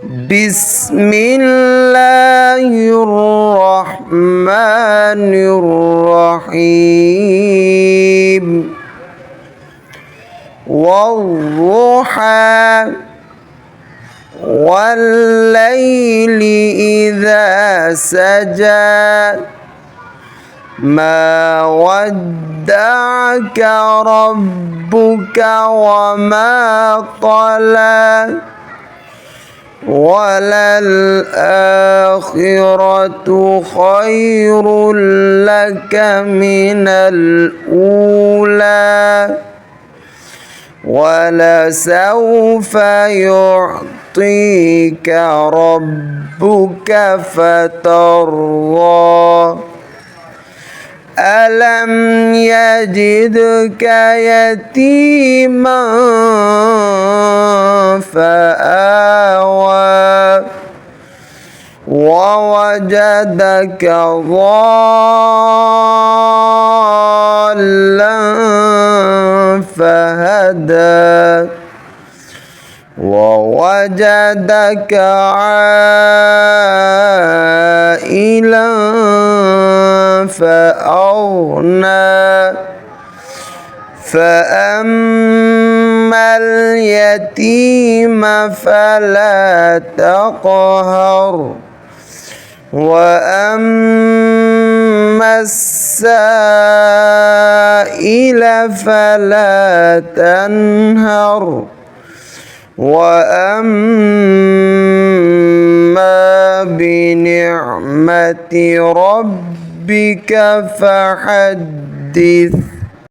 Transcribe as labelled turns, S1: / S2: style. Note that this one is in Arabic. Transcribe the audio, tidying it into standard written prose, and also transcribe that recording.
S1: بسم الله الرحمن الرحيم والضحى والليل إذا سجى ما ودعك ربك وما قلى وللآخرة خير لك من الأولى ولسوف يعطيك ربك فترضى ألم يجدك يتيما فآوى ووجدك ضالا فهدى ووجدك عائلا فأغنى فأما اليتيم فلا تقهر وأما السائل فلا تنهر وأما بنعمة ربك فحدث.